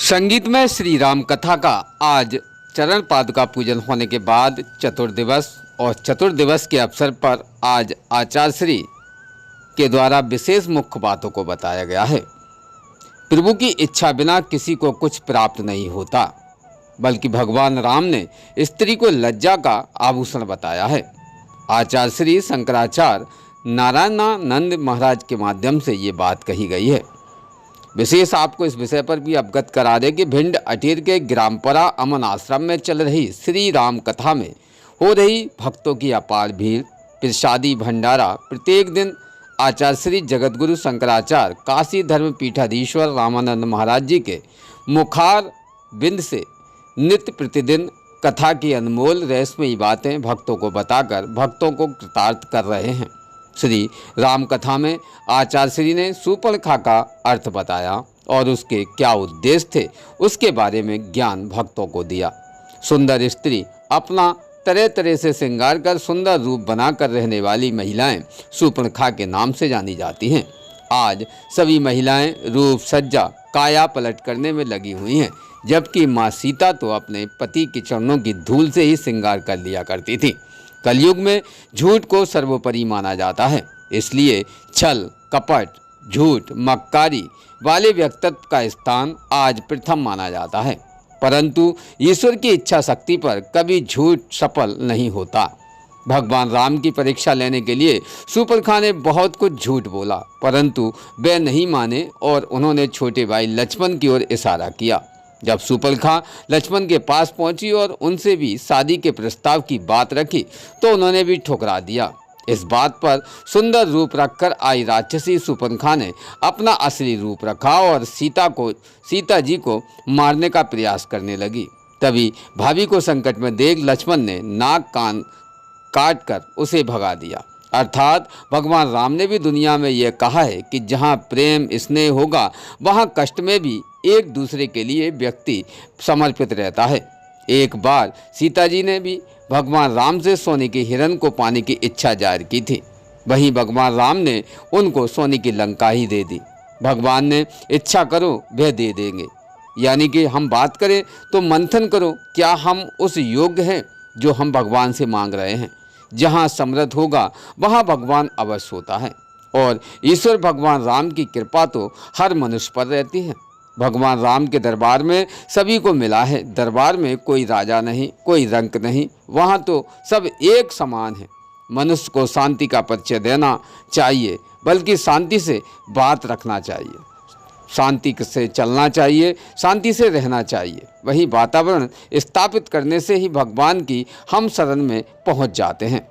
संगीतमय श्री राम कथा का आज चरण पादुका पूजन होने के बाद चतुर्दिवस और चतुर्दिवस के अवसर पर आज आचार्य श्री के द्वारा विशेष मुख्य बातों को बताया गया है। प्रभु की इच्छा बिना किसी को कुछ प्राप्त नहीं होता, बल्कि भगवान राम ने स्त्री को लज्जा का आभूषण बताया है। आचार्य श्री शंकराचार्य नारायणानंद महाराज के माध्यम से ये बात कही गई है। विशेष आपको इस विषय पर भी अवगत करा दें कि भिंड अटीर के ग्रामपरा अमन आश्रम में चल रही श्री राम कथा में हो रही भक्तों की अपार भीड़, प्रसादी भंडारा प्रत्येक दिन आचार्य श्री जगतगुरु शंकराचार्य काशी धर्म पीठाधीश्वर रामानंद महाराज जी के मुखार बिंद से नित्य प्रतिदिन कथा की अनमोल रहस्यमयी बातें भक्तों को बताकर भक्तों को कृतार्थ कर रहे हैं। श्री राम कथा में आचार्य श्री ने सूर्पणखा का अर्थ बताया और उसके क्या उद्देश्य थे उसके बारे में ज्ञान भक्तों को दिया। सुंदर स्त्री अपना तरह तरह से श्रृंगार कर सुंदर रूप बनाकर रहने वाली महिलाएं सूर्पणखा के नाम से जानी जाती हैं। आज सभी महिलाएं रूप सज्जा काया पलट करने में लगी हुई हैं, जबकि माँ सीता तो अपने पति के चरणों की धूल से ही श्रृंगार कर लिया करती थी। कलयुग में झूठ को सर्वोपरि माना जाता है, इसलिए छल कपट झूठ मक्कारी वाले व्यक्तित्व का स्थान आज प्रथम माना जाता है। परंतु ईश्वर की इच्छा शक्ति पर कभी झूठ सफल नहीं होता। भगवान राम की परीक्षा लेने के लिए सूर्पणखा ने बहुत कुछ झूठ बोला, परंतु वे नहीं माने और उन्होंने छोटे भाई लक्ष्मण की ओर इशारा किया। जब सूर्पणखा लक्ष्मण के पास पहुंची और उनसे भी शादी के प्रस्ताव की बात रखी तो उन्होंने भी ठुकरा दिया। इस बात पर सुंदर रूप रखकर आई राक्षसी सूर्पणखा ने अपना असली रूप रखा और सीता जी को मारने का प्रयास करने लगी। तभी भाभी को संकट में देख लक्ष्मण ने नाक कान काट कर उसे भगा दिया। अर्थात भगवान राम ने भी दुनिया में यह कहा है कि जहाँ प्रेम स्नेह होगा वहाँ कष्ट में भी एक दूसरे के लिए व्यक्ति समर्पित रहता है। एक बार सीता जी ने भी भगवान राम से सोने के हिरण को पाने की इच्छा जाहिर की थी, वहीं भगवान राम ने उनको सोने की लंका ही दे दी। भगवान ने इच्छा करो वह दे देंगे, यानी कि हम बात करें तो मंथन करो, क्या हम उस योग्य हैं जो हम भगवान से मांग रहे हैं। जहाँ समृद्ध होगा वहाँ भगवान अवश्य होता है और ईश्वर भगवान राम की कृपा तो हर मनुष्य पर रहती है। भगवान राम के दरबार में सभी को मिला है। दरबार में कोई राजा नहीं, कोई रंक नहीं, वहाँ तो सब एक समान है। मनुष्य को शांति का परिचय देना चाहिए, बल्कि शांति से बात रखना चाहिए, शांति से चलना चाहिए, शांति से रहना चाहिए। वही वातावरण स्थापित करने से ही भगवान की हम शरण में पहुंच जाते हैं।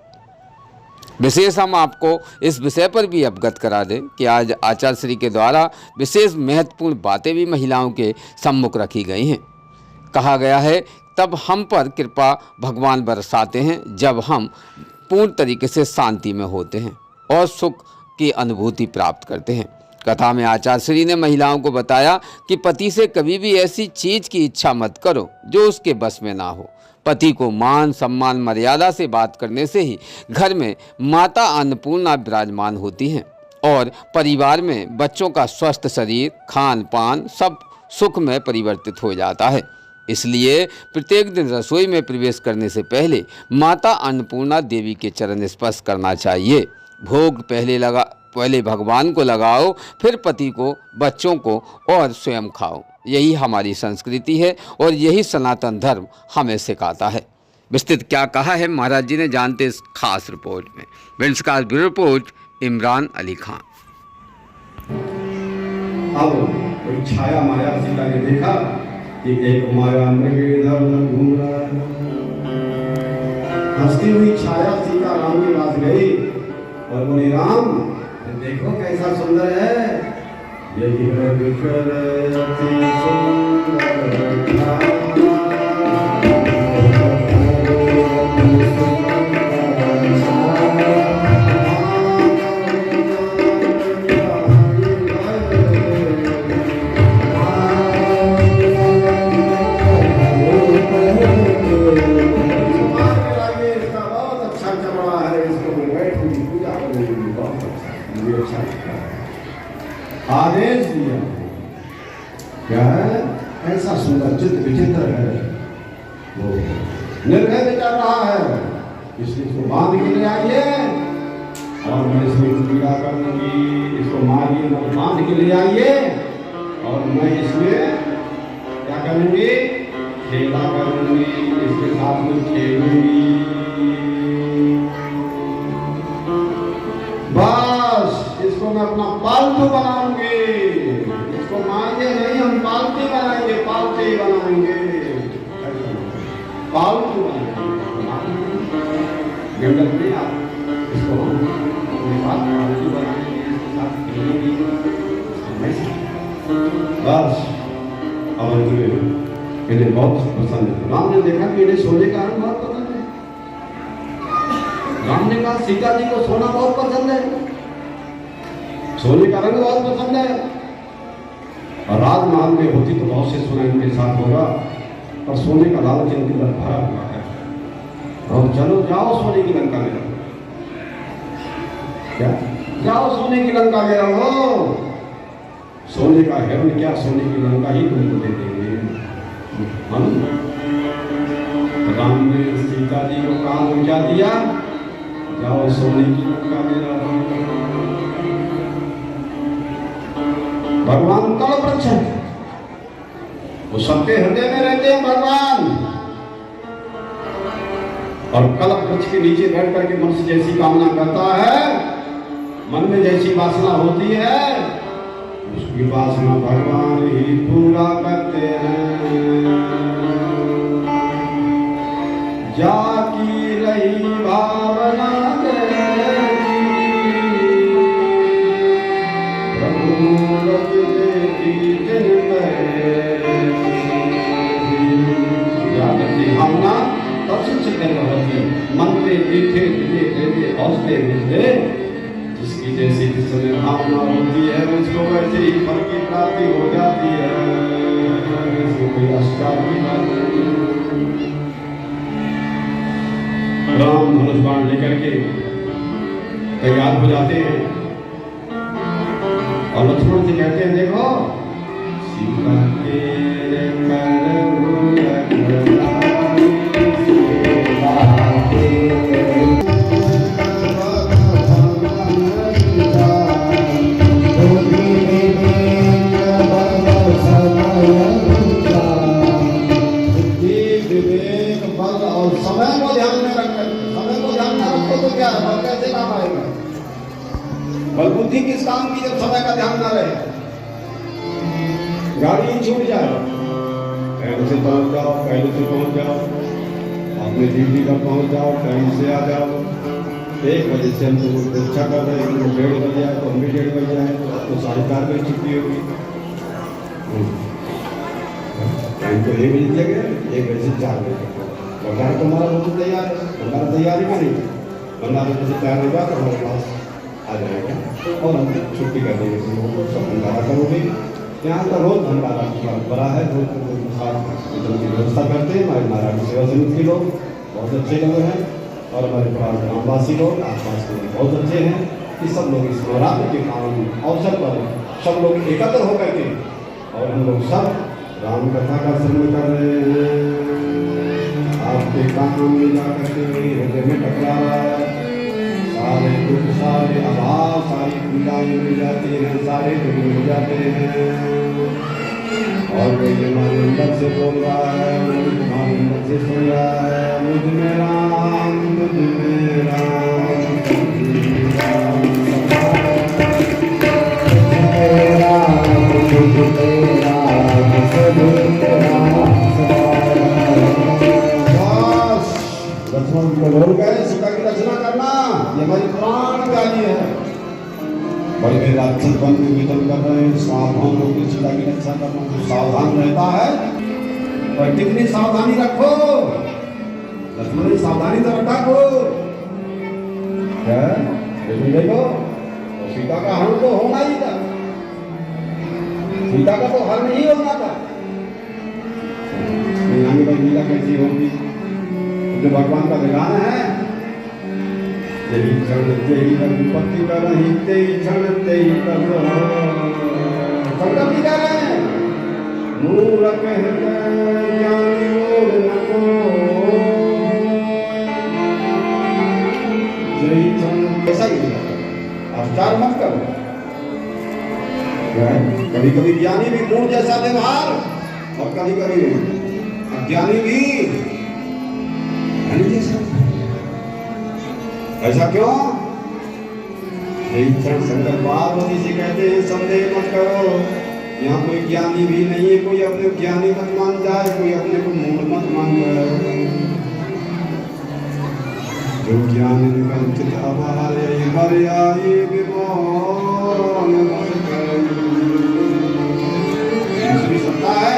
विशेष हम आपको इस विषय पर भी अवगत करा दें कि आज आचार्य श्री के द्वारा विशेष महत्वपूर्ण बातें भी महिलाओं के सम्मुख रखी गई हैं। कहा गया है तब हम पर कृपा भगवान बरसाते हैं जब हम पूर्ण तरीके से शांति में होते हैं और सुख की अनुभूति प्राप्त करते हैं। कथा में आचार्य श्री ने महिलाओं को बताया कि पति से कभी भी ऐसी चीज की इच्छा मत करो जो उसके बस में ना हो। पति को मान सम्मान मर्यादा से बात करने से ही घर में माता अन्नपूर्णा विराजमान होती हैं और परिवार में बच्चों का स्वस्थ शरीर खान पान सब सुख में परिवर्तित हो जाता है। इसलिए प्रत्येक दिन रसोई में प्रवेश करने से पहले माता अन्नपूर्णा देवी के चरण स्पर्श करना चाहिए। भोग पहले भगवान को लगाओ, फिर पति को, बच्चों को और स्वयं खाओ। यही हमारी संस्कृति है और यही सनातन धर्म हमें सिखाता है। विस्तृत क्या कहा है महाराज जी ने, जानते इस खास रिपोर्ट में। विंड्स का ब्यूरो रिपोर्ट, इमरान अली खान। अब कोई छाया माया सीता ने देखा कि एक माया मृग इधर उधर घूम रहा है। हंसती हुई छाया सीता राम के पास गई और बोली, राम देखो कैसा सुंदर है, यही है विकर अति सुंदर। आदेश दिया क्या है, कैसा सुंदर चित्र विचित्र है, वो निर्भय विचार रहा है, इसलिए इसको बांध के ले आइए और मैं इसमें पीड़ा करूंगी, इसको मारिए मत, बांध के ले आइए और मैं इसमें क्या करूंगी, खेला करूंगी, इसके साथ में खेलूंगी। बस इसको मैं अपना पालतू बनाऊंगी, इसको मारिए नहीं, हम पालतू बनाएंगे, पालतू ही बनाएंगे, पालतू बनाएंगे, गंडक नहीं आप इसको अपने साथ पालतू बनाएंगे, इसके साथ खेलेंगे। बस अब इन्हें बहुत पसंद है। राम ने देखा कि इन्हें सोने का रंग बहुत पसंद है। राम ने कहा सीता जी को सोना बहुत पसंद है, सोने का रंग बहुत पसंद है, और राजमहल में होती तो बहुत से सोना इनके साथ होगा, पर सोने का लालच इनके अंदर भरा हुआ है। और चलो जाओ सोने की लंका में रहो, क्या जाओ सोने की लंका में रहो, सोने का हिरण क्या सोने की लंका ही तुमको दे देंगे। राम ने सीता जी को काम क्या दिया, जाओ सोने की लंका में रहो। भगवान कल्प वृक्ष है, वो सबके हृदय में रहते हैं भगवान, और कल्प वृक्ष के नीचे बैठ करके मनुष्य जैसी कामना करता है, मन में जैसी वासना होती है, उसकी वासना भगवान ही पूरा करते हैं। जाकी रही भावना भावना मंत्रे मीठे हौसले मिलते, जिसकी जैसी जिसमें भावना होती है उसको वैसे ही फल की प्राप्ति हो जाती है, इसमें कोई आश्चर्य की बात नहीं। राम धनुष बाण लेकर के तैयार हो जाते हैं और लक्ष्मण से कहते हैं देखो सीता के बल बुद्धि किस काम की जब समय का ध्यान ना रहे, गाड़ी छूट जाए, पहले से पहुंच जाओ, पहले से पहुंच जाओ, अपने ड्यूटी पर पहुंच जाओ, टाइम से आ जाओ। 1 बजे से हम लोग परीक्षा कर रहे हैं, 1:30 बजे आए तो हम भी 1:30 बजे आए, तो 4:30 बजे छुट्टी होगी। टाइम तो 1 बजे दिया गया, 1 बजे से 4 बजे भंडारा तो हमारा बिल्कुल तैयार है, भंडारा तैयारी का नहीं, भंडारा जैसे तैयार होगा तो हमारे पास आ जाएगा और हम छुट्टी कर देंगे, सब भंडारा करोगे। यहाँ का रोज भंडारा बड़ा है, रोज की व्यवस्था करते हैं। हमारे नारायण सेवा समिति के लोग बहुत अच्छे लोग हैं और हमारे ग्रामवासी लोग आसपास के बहुत अच्छे हैं कि सब लोग इस नवरात्र के काम अवसर पर सब लोग एकत्र होकर के और हम लोग सब राम कथा का श्रवण कर रहे हैं। आपके काम में जाकर के हृदय में टकरा रहा है, सारे दुख सारे अभाव सारी पीड़ाएं मिल जाती हैं, सारे दुख मिल जाते हैं। और कोई हमारे अंदर से बोल रहा है, हमारे अंदर से सुन रहा है, मुझ में राम, मुझ में राम, लक्ष्मण को बोल गए सीता की रचना करना, ये हमारी प्राण गाली है। बड़े बड़े राक्षस बन के विचरण कर रहे हैं, सावधान होकर सीता की रक्षा करना। जो सावधान रहता है और कितनी सावधानी रखो, लक्ष्मण ने सावधानी तो रखा को क्या देखो, तो सीता का हरण तो होना ही था, सीता का तो हरण ही होना था। आगे भाई लीला कैसी होगी, जो भगवान का विधान है, यही क्षण तेई विपत्ति कर रही, तेई क्षण तेई कर संकल्प भी कर रहे हैं। मूल मूढ़ कहते ज्ञानी लोग न कोई। जय चंद ऐसा ही अवतार मत करो। कभी कभी ज्ञानी भी मूढ़ जैसा व्यवहार और कभी कभी अज्ञानी भी ज्ञानी जैसा। ऐसा क्यों? शंकर पार्वती से कहते हैं संदेह मत करो, यहाँ कोई ज्ञानी भी नहीं है, कोई अपने ज्ञानी मत मान जाए, कोई अपने को मूढ़ मत मान जाए। जो ज्ञान वंचित हमारे हरियाई विमोहन बस करें। ईश्वरी सत्ता है,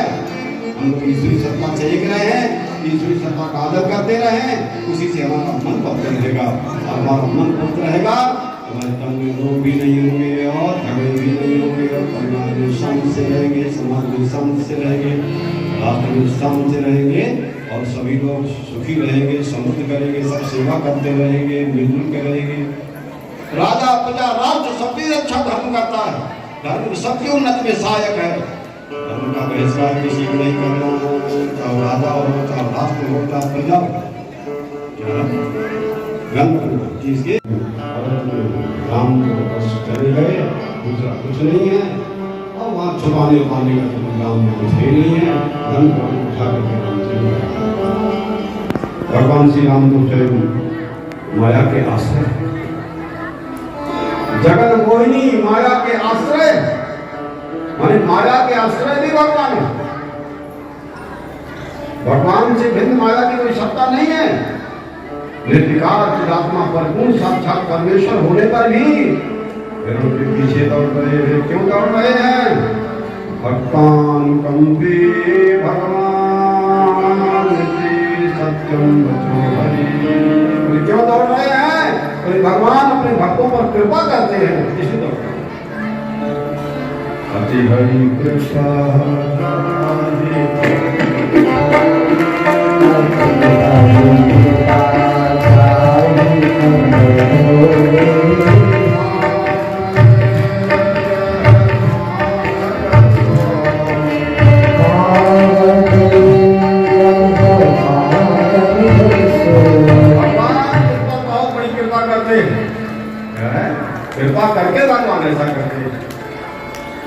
हम लोग ईश्वरी सत्ता से एक रहे हैं, ईश्वरी सत्ता का आदर करते रहे, उसी से हमारा मन पवित्र रहेगा। हमारा मन पवित्र रहेगा, हमारे तन में रोग भी नहीं होंगे और झगड़े भी नहीं होंगे और परिवार में शांति से रहेंगे, समाज में शांति से रहेंगे, राष्ट्र में शांति से रहेंगे और सभी लोग सुखी रहेंगे, समृद्ध करेंगे, सब सेवा करते रहेंगे, मिलजुल के रहेंगे। राजा प्रजा राष्ट्र सबकी रक्षा धर्म करता है, धर्म सबकी उन्नति में सहायक है। धर्म का बहिष्कार किसी को नहीं करना, चाहे राजा हो, चाहे राष्ट्र हो, चाहे प्रजा हो। किसके राम बस चले गए, दूसरा कुछ नहीं है और वहाँ छुपाने उपाने का तो राम में कुछ ही नहीं है। धन को उठा करके राम चले गए। भगवान श्री राम तो स्वयं माया के आश्रय, जगत मोहिनी माया के आश्रय, माने माया के आश्रय भी भगवान है। भगवान से भिन्न माया की कोई सत्ता नहीं है। निर्विकार चिदात्मा परिपूर्ण साक्षात परमेश्वर होने पर भी फिर उनके पीछे दौड़ रहे हैं। क्यों दौड़ रहे हैं? भक्तानुकंपी भगवान सत्यम बचो हरि। क्यों दौड़ रहे हैं? तो भगवान अपने भक्तों पर कृपा करते हैं, इसलिए दौड़ रहे हैं। अति हरि कृपा कृपा करके भगवान ऐसा करते हैं।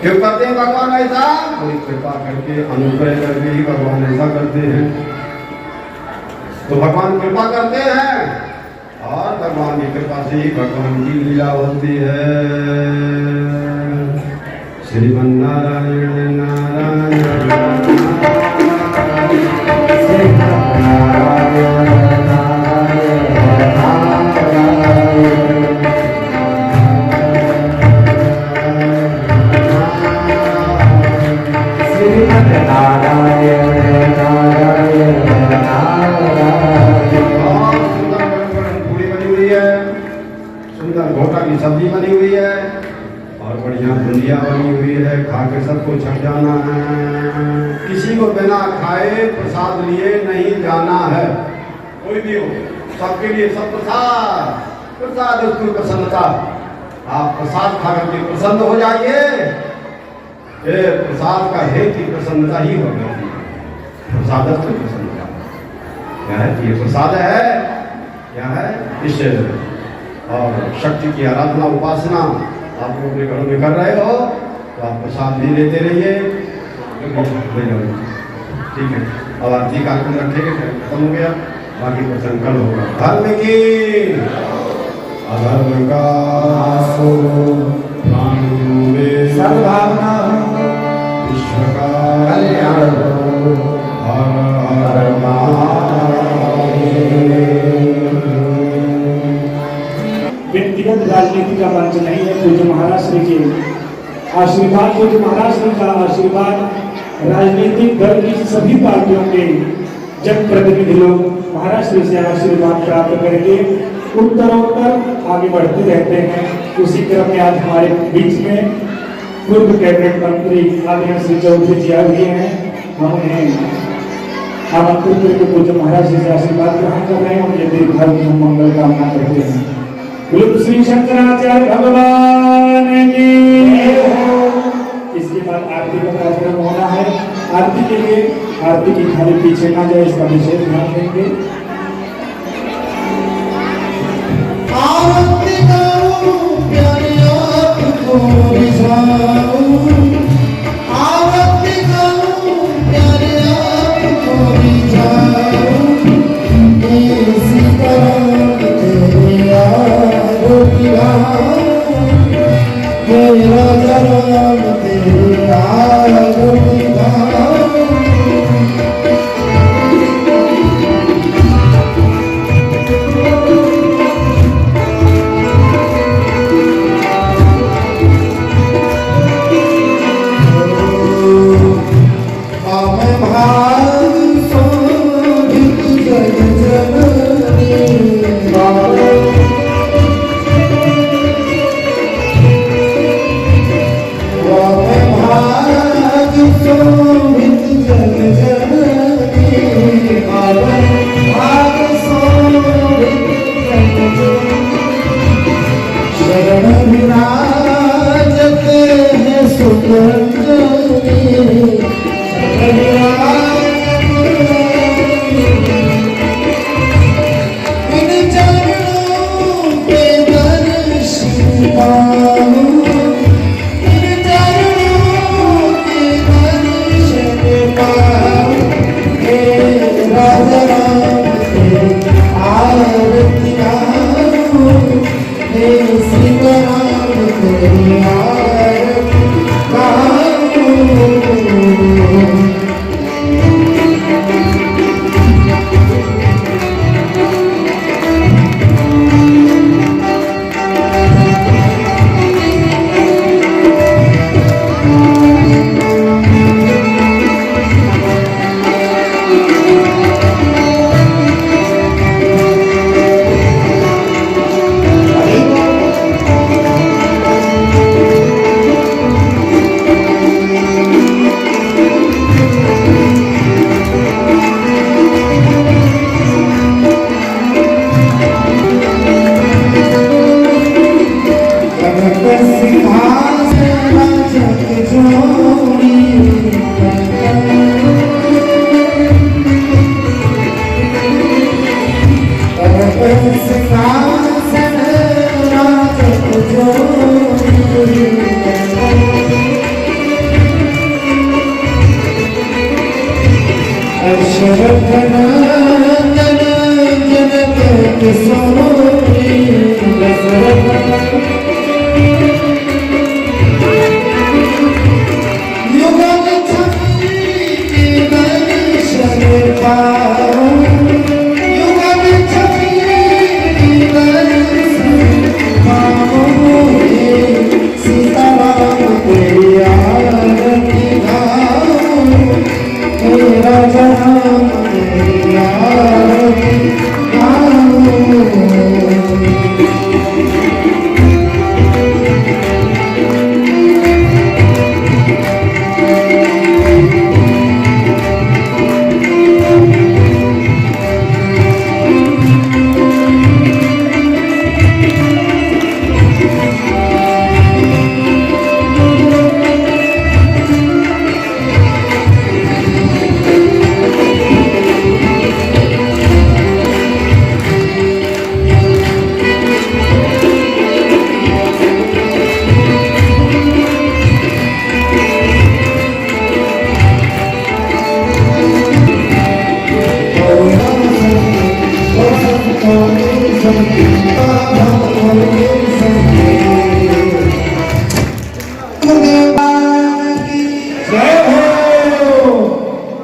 क्यों करते हैं भगवान ऐसा? कोई कृपा करके, अनुग्रह करके ही भगवान ऐसा करते हैं। तो भगवान कृपा करते हैं और भगवान की कृपा से ही भगवान की लीला होती है। श्रीमन नारायण नारायण सब्जी बनी हुई है और बढ़िया बुंदिया बनी हुई है, खा के सबको छक जाना है। किसी को बिना खाए प्रसाद लिए नहीं जाना है। कोई भी हो, सबके लिए सब प्रसाद, प्रसाद उसकी प्रसन्नता। आप प्रसाद खा करके प्रसन्न हो जाइए, ये प्रसाद का हेतु प्रसन्नता ही हो गई। प्रसाद की प्रसन्नता क्या है? ये प्रसाद है, क्या है? इस और शक्ति की आराधना उपासना आप लोग अपने घरों में कर रहे हो तो आप प्रसाद भी लेते रहिए। ठीक है, अब आरती कार्यक्रम रखेंगे, खत्म हो गया, बाकी प्रसंग कल होगा। धर्म की अधर्म का प्राणियों में सद्भावना, विश्व का कल्याण हो। हर हर व्यक्तिगत राजनीति का मंच नहीं है। पूज्य महाराज श्री के आशीर्वाद, पूज्य महाराज श्री का आशीर्वाद राजनीतिक दल की सभी पार्टियों के जन प्रतिनिधि लोग महाराज श्री से आशीर्वाद प्राप्त करके उत्तरोत्तर आगे बढ़ते रहते हैं। उसी क्रम में आज हमारे बीच में पूर्व कैबिनेट मंत्री आदरणीय श्री चौधरी जी आए हुए हैं। हम उन्हें आमंत्रित करके पूज्य महाराज जी से आशीर्वाद ग्रहण कर रहे हैं और ये दीर्घायु मंगल कामना करते हैं। श्री शंकराचार्य भगवान की। इसके बाद आरती का कार्यक्रम होना है। आरती के लिए आरती की थाली पीछे ना जाए, इसका विशेष ध्यान देंगे। आरती करूं प्यारे आपको रिझाऊं, आरती करूं प्यारे आपको रिझाऊं, इसी तरह तेरे आरती गाऊं, तेरा जन्म तेरे आरती गाऊं।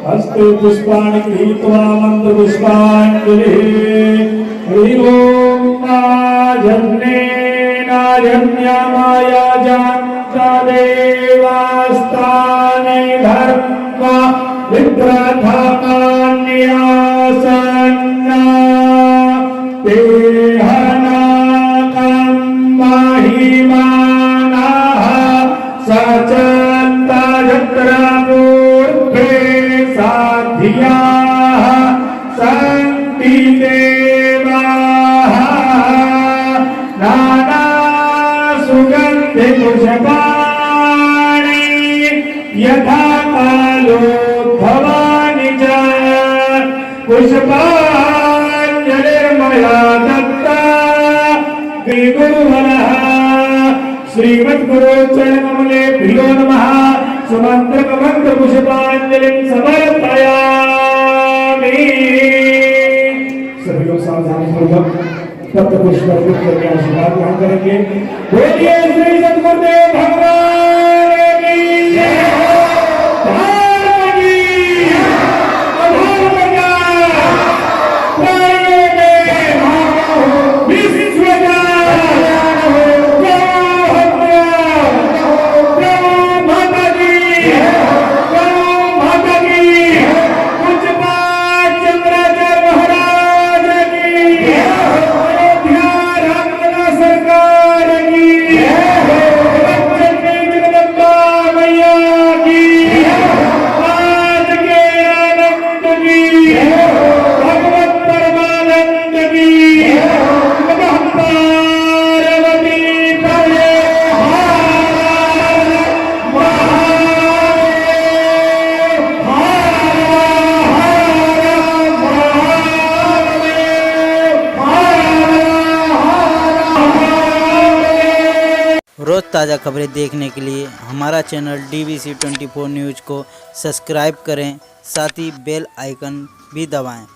हस्ते पुष्पाणि गृहीत्वा मन्त्रपुष्पाञ्जलिः। हरि ओम नाजन्यमाया जानता देवास्तानि धर्म विप्रथमान्यासन्ना तेहनाकं महिमानः सचन्त यत्रमूर्ध्वे साध्याः सन्ति देवाः नाना सुगन्धि पुष्पाणि यथा कालो पुष्पांजलिर्मया दत्ता गुरुवरः श्रीमद्गुरो चरणकमलेभ्यो नमः समन्त्रकमन्त्र पुष्पांजलिं समर्पयामि। सभी लोग सावधानी पूर्वक पत्र पुष्प अर्पित करके आशीर्वाद ग्रहण करेंगे। बोलिए श्री सद्गुरुदेव भगवान की जय। धर्म की अधर्म का प्राणियों के विश्व का रोज़ ताज़ा खबरें देखने के लिए हमारा चैनल DVC 24 न्यूज़ को सब्सक्राइब करें, साथ ही बेल आइकन भी दबाएं।